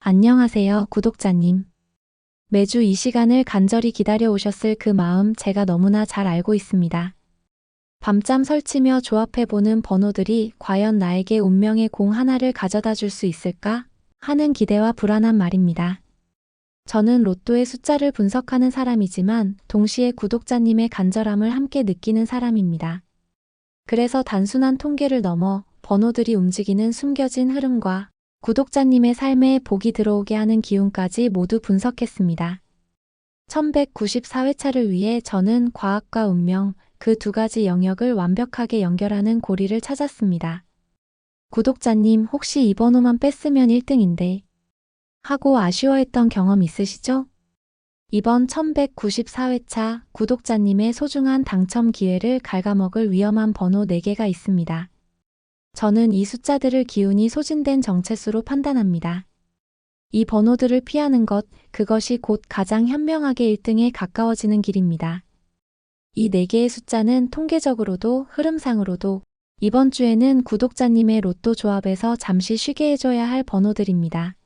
안녕하세요, 구독자님. 매주 이 시간을 간절히 기다려 오셨을 그 마음 제가 너무나 잘 알고 있습니다. 밤잠 설치며 조합해보는 번호들이 과연 나에게 운명의 공 하나를 가져다 줄 수 있을까? 하는 기대와 불안한 말입니다. 저는 로또의 숫자를 분석하는 사람이지만 동시에 구독자님의 간절함을 함께 느끼는 사람입니다. 그래서 단순한 통계를 넘어 번호들이 움직이는 숨겨진 흐름과 구독자님의 삶에 복이 들어오게 하는 기운까지 모두 분석했습니다. 1194회차를 위해 저는 과학과 운명, 그 두 가지 영역을 완벽하게 연결하는 고리를 찾았습니다. 구독자님, 혹시 이 번호만 뺐으면 1등인데 하고 아쉬워했던 경험 있으시죠? 이번 1194회차 구독자님의 소중한 당첨 기회를 갉아먹을 위험한 번호 4개가 있습니다. 저는 이 숫자들을 기운이 소진된 정체수로 판단합니다. 이 번호들을 피하는 것, 그것이 곧 가장 현명하게 1등에 가까워지는 길입니다. 이 4개의 숫자는 통계적으로도 흐름상으로도 이번 주에는 구독자님의 로또 조합에서 잠시 쉬게 해줘야 할 번호들입니다.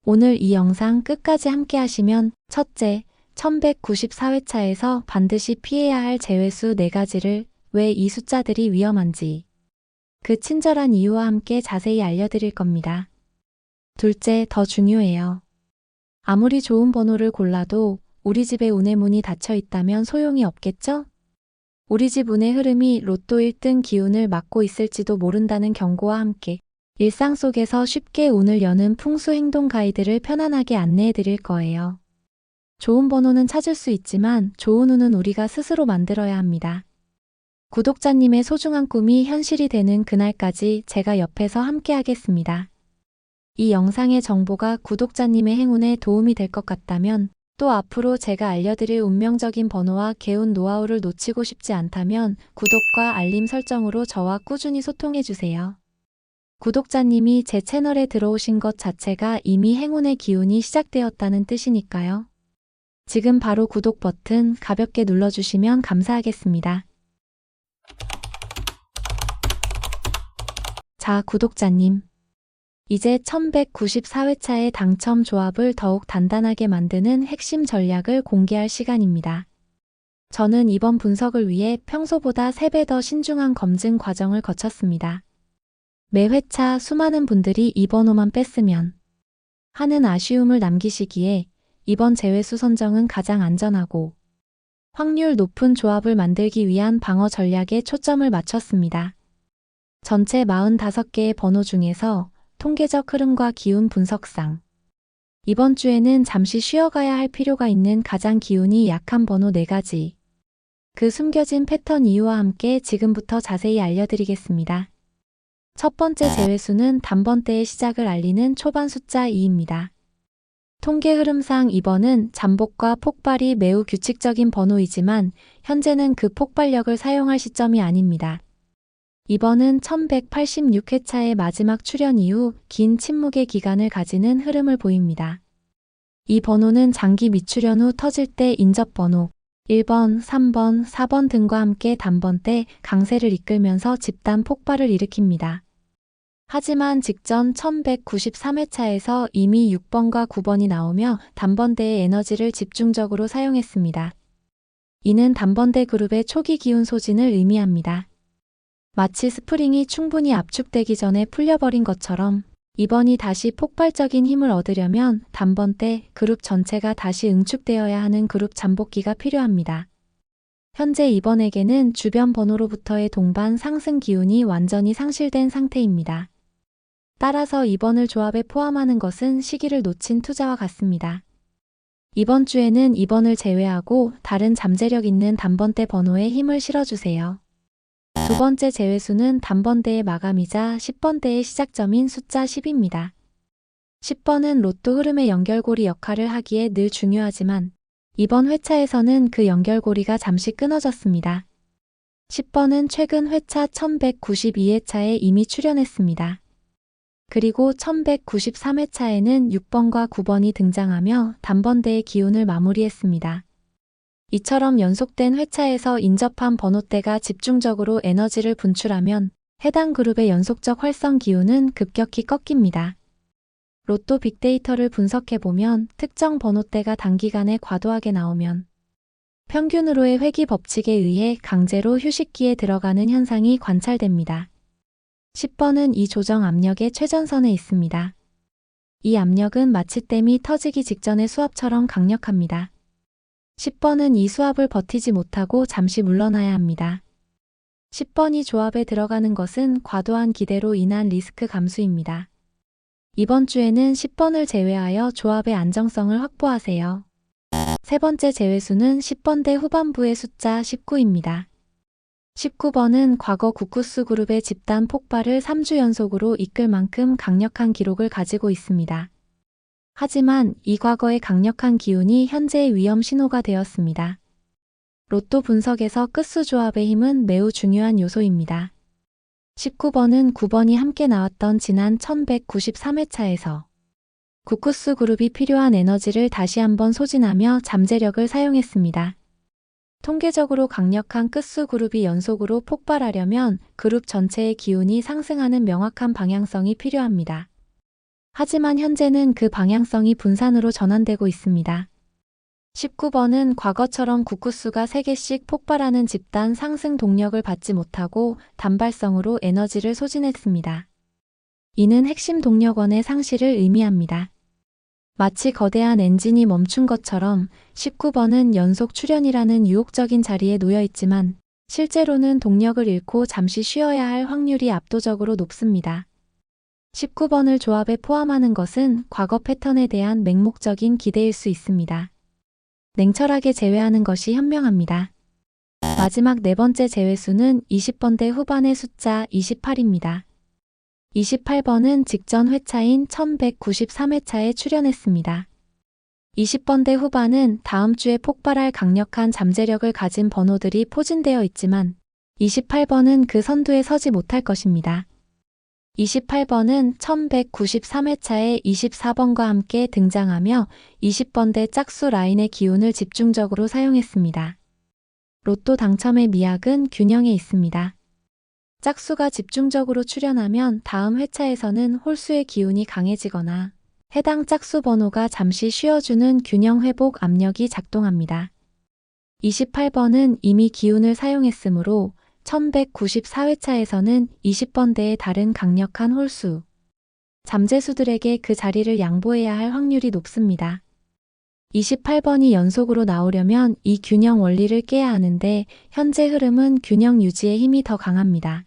오늘 이 영상 끝까지 함께 하시면 첫째, 1194회차에서 반드시 피해야 할 제외수 4가지를 왜 이 숫자들이 위험한지 그 친절한 이유와 함께 자세히 알려드릴 겁니다. 둘째, 더 중요해요. 아무리 좋은 번호를 골라도 우리 집에 운의 문이 닫혀 있다면 소용이 없겠죠? 우리 집 운의 흐름이 로또 1등 기운을 막고 있을지도 모른다는 경고와 함께 일상 속에서 쉽게 운을 여는 풍수 행동 가이드를 편안하게 안내해 드릴 거예요. 좋은 번호는 찾을 수 있지만 좋은 운은 우리가 스스로 만들어야 합니다. 구독자님의 소중한 꿈이 현실이 되는 그날까지 제가 옆에서 함께 하겠습니다. 이 영상의 정보가 구독자님의 행운에 도움이 될 것 같다면 또 앞으로 제가 알려드릴 운명적인 번호와 개운 노하우를 놓치고 싶지 않다면 구독과 알림 설정으로 저와 꾸준히 소통해주세요. 구독자님이 제 채널에 들어오신 것 자체가 이미 행운의 기운이 시작되었다는 뜻이니까요. 지금 바로 구독 버튼 가볍게 눌러주시면 감사하겠습니다. 자, 구독자님. 이제 1194회차의 당첨 조합을 더욱 단단하게 만드는 핵심 전략을 공개할 시간입니다. 저는 이번 분석을 위해 평소보다 3배 더 신중한 검증 과정을 거쳤습니다. 매 회차 수많은 분들이 이 번호만 뺐으면 하는 아쉬움을 남기시기에 이번 제외수 선정은 가장 안전하고 확률 높은 조합을 만들기 위한 방어 전략에 초점을 맞췄습니다. 전체 45개의 번호 중에서 통계적 흐름과 기운 분석상 이번 주에는 잠시 쉬어가야 할 필요가 있는 가장 기운이 약한 번호 4가지, 그 숨겨진 패턴 이유와 함께 지금부터 자세히 알려드리겠습니다. 첫 번째 제외수는 단번대의 시작을 알리는 초반 숫자 2입니다. 통계 흐름상 이번은 잠복과 폭발이 매우 규칙적인 번호이지만 현재는 그 폭발력을 사용할 시점이 아닙니다. 이번은 1186회차의 마지막 출현 이후 긴 침묵의 기간을 가지는 흐름을 보입니다. 이 번호는 장기 미출현 후 터질 때 인접번호 1번, 3번, 4번 등과 함께 단번대 강세를 이끌면서 집단 폭발을 일으킵니다. 하지만 직전 1193회차에서 이미 6번과 9번이 나오며 단번대의 에너지를 집중적으로 사용했습니다. 이는 단번대 그룹의 초기 기운 소진을 의미합니다. 마치 스프링이 충분히 압축되기 전에 풀려버린 것처럼 이번이 다시 폭발적인 힘을 얻으려면 단번대 그룹 전체가 다시 응축되어야 하는 그룹 잠복기가 필요합니다. 현재 이번에게는 주변 번호로부터의 동반 상승 기운이 완전히 상실된 상태입니다. 따라서 이번을 조합에 포함하는 것은 시기를 놓친 투자와 같습니다. 이번 주에는 2번을 제외하고 다른 잠재력 있는 단번대 번호에 힘을 실어주세요. 두 번째 제외수는 단번대의 마감이자 10번대의 시작점인 숫자 10입니다. 10번은 로또 흐름의 연결고리 역할을 하기에 늘 중요하지만 이번 회차에서는 그 연결고리가 잠시 끊어졌습니다. 10번은 최근 회차 1192회차에 이미 출연했습니다. 그리고 1193회차에는 6번과 9번이 등장하며 단번대의 기운을 마무리했습니다. 이처럼 연속된 회차에서 인접한 번호대가 집중적으로 에너지를 분출하면 해당 그룹의 연속적 활성 기운은 급격히 꺾입니다. 로또 빅데이터를 분석해보면 특정 번호대가 단기간에 과도하게 나오면 평균으로의 회귀 법칙에 의해 강제로 휴식기에 들어가는 현상이 관찰됩니다. 10번은 이 조정 압력의 최전선에 있습니다. 이 압력은 마치 댐이 터지기 직전의 수압처럼 강력합니다. 10번은 이 수압을 버티지 못하고 잠시 물러나야 합니다. 10번이 조합에 들어가는 것은 과도한 기대로 인한 리스크 감수입니다. 이번 주에는 10번을 제외하여 조합의 안정성을 확보하세요. 세 번째 제외수는 10번대 후반부의 숫자 19입니다. 19번은 과거 구쿠스 그룹의 집단 폭발을 3주 연속으로 이끌 만큼 강력한 기록을 가지고 있습니다. 하지만 이 과거의 강력한 기운이 현재의 위험 신호가 되었습니다. 로또 분석에서 끝수 조합의 힘은 매우 중요한 요소입니다. 19번은 9번이 함께 나왔던 지난 1193회차에서 구쿠스 그룹이 필요한 에너지를 다시 한번 소진하며 잠재력을 사용했습니다. 통계적으로 강력한 끝수 그룹이 연속으로 폭발하려면 그룹 전체의 기운이 상승하는 명확한 방향성이 필요합니다. 하지만 현재는 그 방향성이 분산으로 전환되고 있습니다. 19번은 과거처럼 구쿠스가 3개씩 폭발하는 집단 상승 동력을 받지 못하고 단발성으로 에너지를 소진했습니다. 이는 핵심 동력원의 상실을 의미합니다. 마치 거대한 엔진이 멈춘 것처럼 19번은 연속 출현이라는 유혹적인 자리에 놓여 있지만 실제로는 동력을 잃고 잠시 쉬어야 할 확률이 압도적으로 높습니다. 19번을 조합에 포함하는 것은 과거 패턴에 대한 맹목적인 기대일 수 있습니다. 냉철하게 제외하는 것이 현명합니다. 마지막 네 번째 제외수는 20번대 후반의 숫자 28입니다. 28번은 직전 회차인 1193회차에 출연했습니다. 20번대 후반은 다음 주에 폭발할 강력한 잠재력을 가진 번호들이 포진되어 있지만 28번은 그 선두에 서지 못할 것입니다. 28번은 1193회차에 24번과 함께 등장하며 20번대 짝수 라인의 기운을 집중적으로 사용했습니다. 로또 당첨의 미학은 균형에 있습니다. 짝수가 집중적으로 출현하면 다음 회차에서는 홀수의 기운이 강해지거나 해당 짝수 번호가 잠시 쉬어주는 균형 회복 압력이 작동합니다. 28번은 이미 기운을 사용했으므로 1194회차에서는 20번대의 다른 강력한 홀수, 잠재수들에게 그 자리를 양보해야 할 확률이 높습니다. 28번이 연속으로 나오려면 이 균형 원리를 깨야 하는데 현재 흐름은 균형 유지의 힘이 더 강합니다.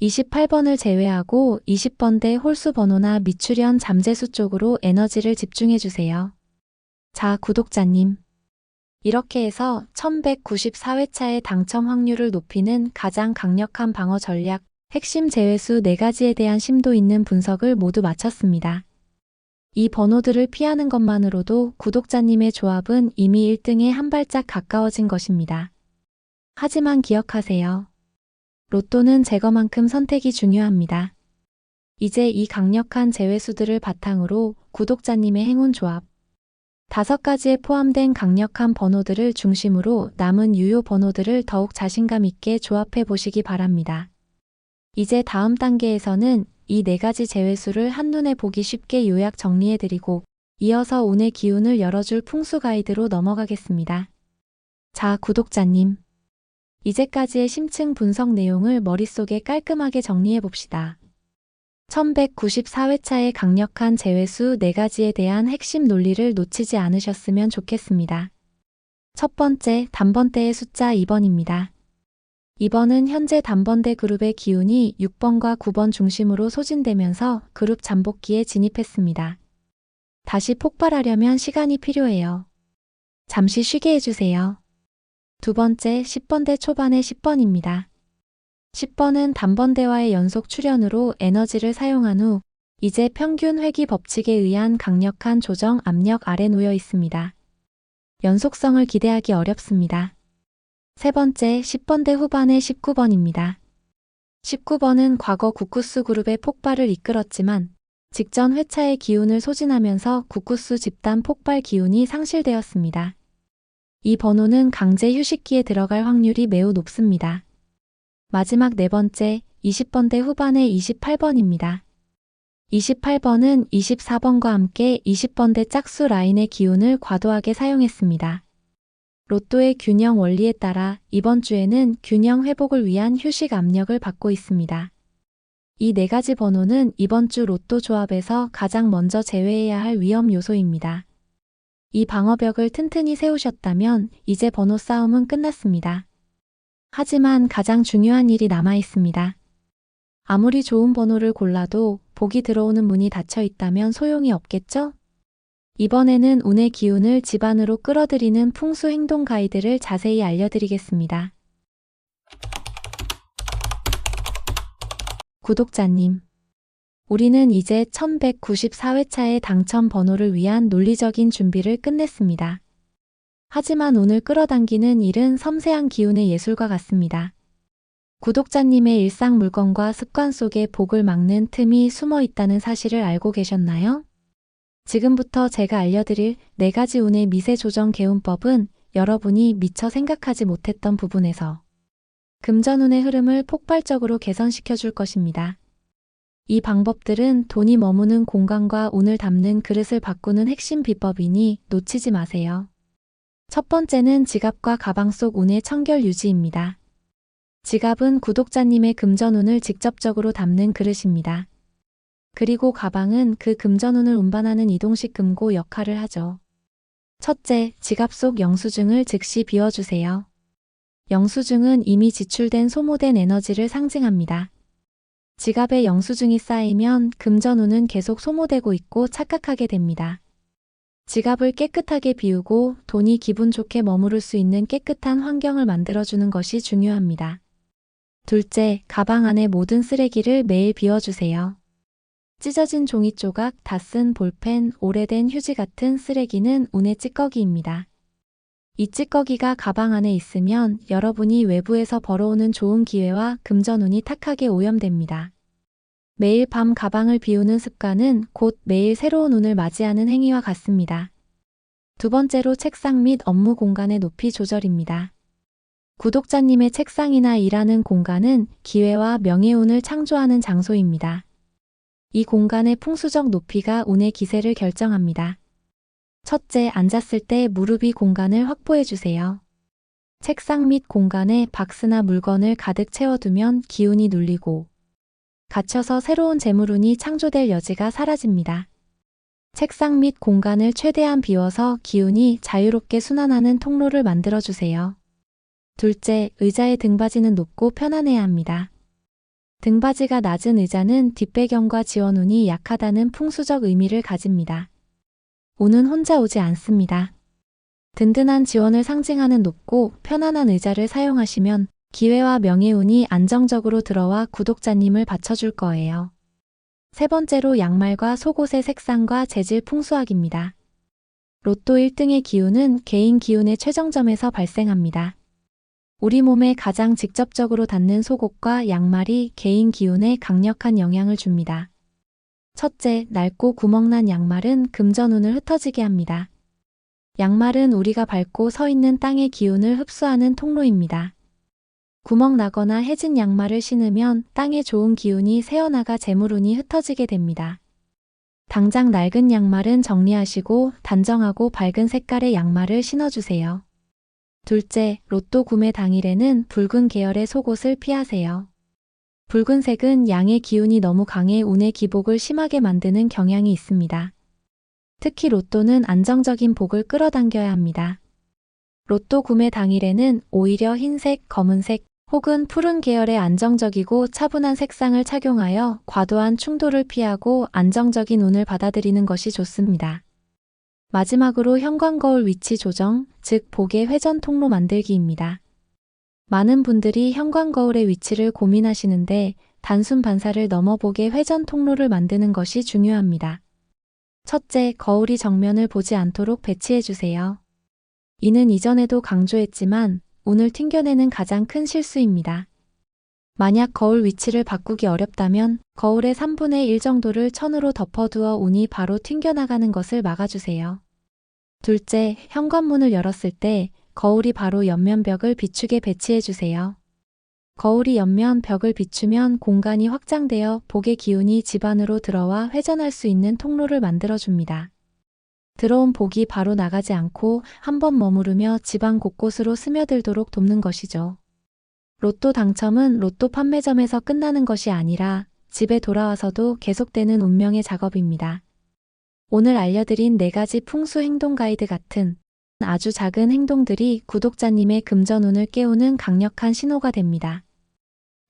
28번을 제외하고 20번대 홀수 번호나 미출현 잠재수 쪽으로 에너지를 집중해주세요. 자, 구독자님. 이렇게 해서 1194회차의 당첨 확률을 높이는 가장 강력한 방어 전략, 핵심 제외수 4가지에 대한 심도 있는 분석을 모두 마쳤습니다. 이 번호들을 피하는 것만으로도 구독자님의 조합은 이미 1등에 한 발짝 가까워진 것입니다. 하지만 기억하세요. 로또는 제거만큼 선택이 중요합니다. 이제 이 강력한 제외수들을 바탕으로 구독자님의 행운 조합, 5가지에 포함된 강력한 번호들을 중심으로 남은 유효 번호들을 더욱 자신감 있게 조합해 보시기 바랍니다. 이제 다음 단계에서는 이 4가지 제외수를 한눈에 보기 쉽게 요약 정리해드리고 이어서 운의 기운을 열어줄 풍수 가이드로 넘어가겠습니다. 자, 구독자님. 이제까지의 심층 분석 내용을 머릿속에 깔끔하게 정리해봅시다. 1194회차의 강력한 제외수 4가지에 대한 핵심 논리를 놓치지 않으셨으면 좋겠습니다. 첫 번째, 단번대의 숫자 2번입니다. 2번은 현재 단번대 그룹의 기운이 6번과 9번 중심으로 소진되면서 그룹 잠복기에 진입했습니다. 다시 폭발하려면 시간이 필요해요. 잠시 쉬게 해주세요. 두 번째, 10번대 초반의 10번입니다. 10번은 단번대와의 연속 출현으로 에너지를 사용한 후 이제 평균 회귀 법칙에 의한 강력한 조정 압력 아래 놓여 있습니다. 연속성을 기대하기 어렵습니다. 세 번째, 10번대 후반의 19번입니다. 19번은 과거 구쿠스 그룹의 폭발을 이끌었지만 직전 회차의 기운을 소진하면서 구쿠스 집단 폭발 기운이 상실되었습니다. 이 번호는 강제 휴식기에 들어갈 확률이 매우 높습니다. 마지막 네 번째, 20번대 후반의 28번입니다. 28번은 24번과 함께 20번대 짝수 라인의 기운을 과도하게 사용했습니다. 로또의 균형 원리에 따라 이번 주에는 균형 회복을 위한 휴식 압력을 받고 있습니다. 이 네 가지 번호는 이번 주 로또 조합에서 가장 먼저 제외해야 할 위험 요소입니다. 이 방어벽을 튼튼히 세우셨다면 이제 번호 싸움은 끝났습니다. 하지만 가장 중요한 일이 남아 있습니다. 아무리 좋은 번호를 골라도 복이 들어오는 문이 닫혀 있다면 소용이 없겠죠? 이번에는 운의 기운을 집 안으로 끌어들이는 풍수 행동 가이드를 자세히 알려드리겠습니다. 구독자님, 우리는 이제 1194회차의 당첨 번호를 위한 논리적인 준비를 끝냈습니다. 하지만 운을 끌어당기는 일은 섬세한 기운의 예술과 같습니다. 구독자님의 일상 물건과 습관 속에 복을 막는 틈이 숨어 있다는 사실을 알고 계셨나요? 지금부터 제가 알려드릴 4가지 운의 미세 조정 개운법은 여러분이 미처 생각하지 못했던 부분에서 금전운의 흐름을 폭발적으로 개선시켜 줄 것입니다. 이 방법들은 돈이 머무는 공간과 운을 담는 그릇을 바꾸는 핵심 비법이니 놓치지 마세요. 첫 번째는 지갑과 가방 속 운의 청결 유지입니다. 지갑은 구독자님의 금전운을 직접적으로 담는 그릇입니다. 그리고 가방은 그 금전운을 운반하는 이동식 금고 역할을 하죠. 첫째, 지갑 속 영수증을 즉시 비워주세요. 영수증은 이미 지출된 소모된 에너지를 상징합니다. 지갑에 영수증이 쌓이면 금전운은 계속 소모되고 있고 착각하게 됩니다. 지갑을 깨끗하게 비우고 돈이 기분 좋게 머무를 수 있는 깨끗한 환경을 만들어주는 것이 중요합니다. 둘째, 가방 안의 모든 쓰레기를 매일 비워주세요. 찢어진 종이 조각, 다 쓴 볼펜, 오래된 휴지 같은 쓰레기는 운의 찌꺼기입니다. 이 찌꺼기가 가방 안에 있으면 여러분이 외부에서 벌어오는 좋은 기회와 금전운이 탁하게 오염됩니다. 매일 밤 가방을 비우는 습관은 곧 매일 새로운 운을 맞이하는 행위와 같습니다. 두 번째로 책상 및 업무 공간의 높이 조절입니다. 구독자님의 책상이나 일하는 공간은 기회와 명예운을 창조하는 장소입니다. 이 공간의 풍수적 높이가 운의 기세를 결정합니다. 첫째, 앉았을 때 무릎이 공간을 확보해 주세요. 책상 및 공간에 박스나 물건을 가득 채워두면 기운이 눌리고 갇혀서 새로운 재물운이 창조될 여지가 사라집니다. 책상 및 공간을 최대한 비워서 기운이 자유롭게 순환하는 통로를 만들어주세요. 둘째, 의자의 등받이는 높고 편안해야 합니다. 등받이가 낮은 의자는 뒷배경과 지원운이 약하다는 풍수적 의미를 가집니다. 운은 혼자 오지 않습니다. 든든한 지원을 상징하는 높고 편안한 의자를 사용하시면 기회와 명예운이 안정적으로 들어와 구독자님을 받쳐줄 거예요. 세 번째로 양말과 속옷의 색상과 재질 풍수학입니다. 로또 1등의 기운은 개인 기운의 최정점에서 발생합니다. 우리 몸에 가장 직접적으로 닿는 속옷과 양말이 개인 기운에 강력한 영향을 줍니다. 첫째, 낡고 구멍난 양말은 금전운을 흩어지게 합니다. 양말은 우리가 밟고 서 있는 땅의 기운을 흡수하는 통로입니다. 구멍 나거나 해진 양말을 신으면 땅에 좋은 기운이 새어나가 재물운이 흩어지게 됩니다. 당장 낡은 양말은 정리하시고 단정하고 밝은 색깔의 양말을 신어주세요. 둘째, 로또 구매 당일에는 붉은 계열의 속옷을 피하세요. 붉은색은 양의 기운이 너무 강해 운의 기복을 심하게 만드는 경향이 있습니다. 특히 로또는 안정적인 복을 끌어당겨야 합니다. 로또 구매 당일에는 오히려 흰색, 검은색 혹은 푸른 계열의 안정적이고 차분한 색상을 착용하여 과도한 충돌을 피하고 안정적인 운을 받아들이는 것이 좋습니다. 마지막으로 현관거울 위치 조정, 즉 복의 회전 통로 만들기입니다. 많은 분들이 현관거울의 위치를 고민하시는데 단순 반사를 넘어 복의 회전 통로를 만드는 것이 중요합니다. 첫째, 거울이 정면을 보지 않도록 배치해주세요. 이는 이전에도 강조했지만 운을 튕겨내는 가장 큰 실수입니다. 만약 거울 위치를 바꾸기 어렵다면 거울의 3분의 1 정도를 천으로 덮어두어 운이 바로 튕겨나가는 것을 막아주세요. 둘째, 현관문을 열었을 때 거울이 바로 옆면 벽을 비추게 배치해주세요. 거울이 옆면 벽을 비추면 공간이 확장되어 복의 기운이 집 안으로 들어와 회전할 수 있는 통로를 만들어줍니다. 들어온 복이 바로 나가지 않고 한번 머무르며 집안 곳곳으로 스며들도록 돕는 것이죠. 로또 당첨은 로또 판매점에서 끝나는 것이 아니라 집에 돌아와서도 계속되는 운명의 작업입니다. 오늘 알려드린 4가지 풍수 행동 가이드 같은 아주 작은 행동들이 구독자님의 금전운을 깨우는 강력한 신호가 됩니다.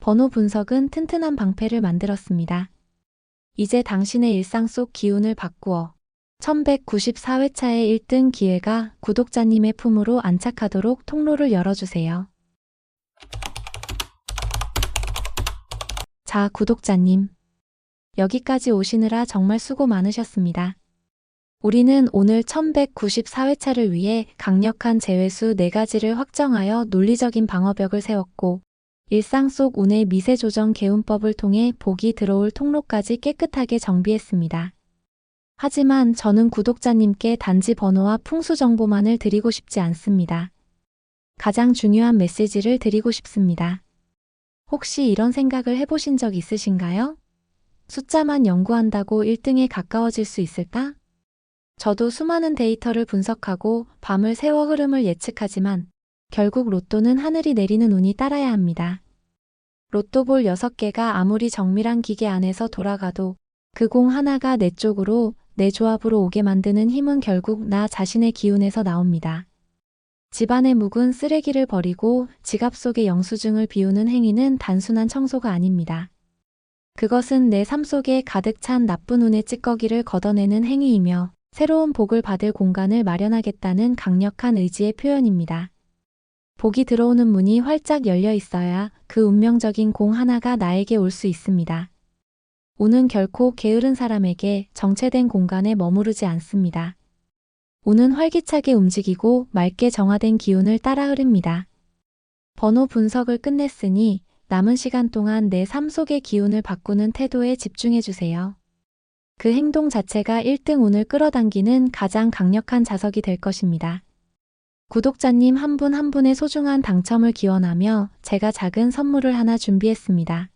번호 분석은 튼튼한 방패를 만들었습니다. 이제 당신의 일상 속 기운을 바꾸어 1194회차의 1등 기회가 구독자님의 품으로 안착하도록 통로를 열어주세요. 자, 구독자님. 여기까지 오시느라 정말 수고 많으셨습니다. 우리는 오늘 1194회차를 위해 강력한 제외수 4가지를 확정하여 논리적인 방어벽을 세웠고, 일상 속 운의 미세 조정 개운법을 통해 복이 들어올 통로까지 깨끗하게 정비했습니다. 하지만 저는 구독자님께 단지 번호와 풍수 정보만을 드리고 싶지 않습니다. 가장 중요한 메시지를 드리고 싶습니다. 혹시 이런 생각을 해보신 적 있으신가요? 숫자만 연구한다고 1등에 가까워질 수 있을까? 저도 수많은 데이터를 분석하고 밤을 새워 흐름을 예측하지만 결국 로또는 하늘이 내리는 운이 따라야 합니다. 로또볼 6개가 아무리 정밀한 기계 안에서 돌아가도 그 공 하나가 내 쪽으로, 내 조합으로 오게 만드는 힘은 결국 나 자신의 기운에서 나옵니다. 집안의 묵은 쓰레기를 버리고 지갑 속의 영수증을 비우는 행위는 단순한 청소가 아닙니다. 그것은 내 삶 속에 가득 찬 나쁜 운의 찌꺼기를 걷어내는 행위이며 새로운 복을 받을 공간을 마련하겠다는 강력한 의지의 표현입니다. 복이 들어오는 문이 활짝 열려 있어야 그 운명적인 공 하나가 나에게 올 수 있습니다. 운은 결코 게으른 사람에게 정체된 공간에 머무르지 않습니다. 운은 활기차게 움직이고 맑게 정화된 기운을 따라 흐릅니다. 번호 분석을 끝냈으니 남은 시간 동안 내 삶 속의 기운을 바꾸는 태도에 집중해주세요. 그 행동 자체가 1등 운을 끌어당기는 가장 강력한 자석이 될 것입니다. 구독자님 한 분 한 분의 소중한 당첨을 기원하며 제가 작은 선물을 하나 준비했습니다.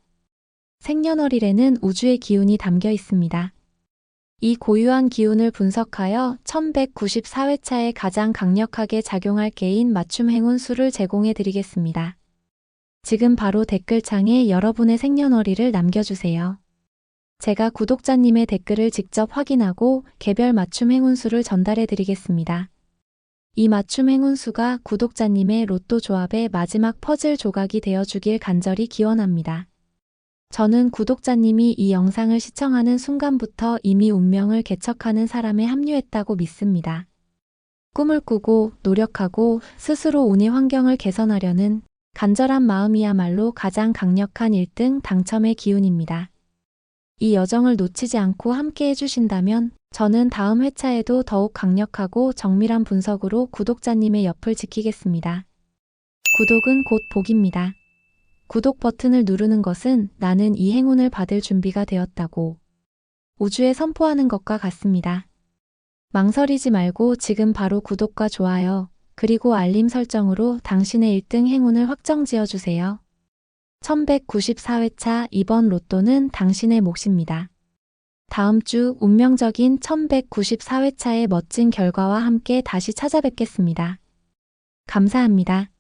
생년월일에는 우주의 기운이 담겨 있습니다. 이 고유한 기운을 분석하여 1194회차에 가장 강력하게 작용할 개인 맞춤 행운 수를 제공해 드리겠습니다. 지금 바로 댓글창에 여러분의 생년월일을 남겨주세요. 제가 구독자님의 댓글을 직접 확인하고 개별 맞춤 행운수를 전달해 드리겠습니다. 이 맞춤 행운수가 구독자님의 로또 조합의 마지막 퍼즐 조각이 되어주길 간절히 기원합니다. 저는 구독자님이 이 영상을 시청하는 순간부터 이미 운명을 개척하는 사람에 합류했다고 믿습니다. 꿈을 꾸고 노력하고 스스로 운의 환경을 개선하려는 간절한 마음이야말로 가장 강력한 1등 당첨의 기운입니다. 이 여정을 놓치지 않고 함께 해주신다면 저는 다음 회차에도 더욱 강력하고 정밀한 분석으로 구독자님의 옆을 지키겠습니다. 구독은 곧 복입니다. 구독 버튼을 누르는 것은 나는 이 행운을 받을 준비가 되었다고 우주에 선포하는 것과 같습니다. 망설이지 말고 지금 바로 구독과 좋아요, 그리고 알림 설정으로 당신의 1등 행운을 확정 지어주세요. 1194회차 이번 로또는 당신의 몫입니다. 다음 주 운명적인 1194회차의 멋진 결과와 함께 다시 찾아뵙겠습니다. 감사합니다.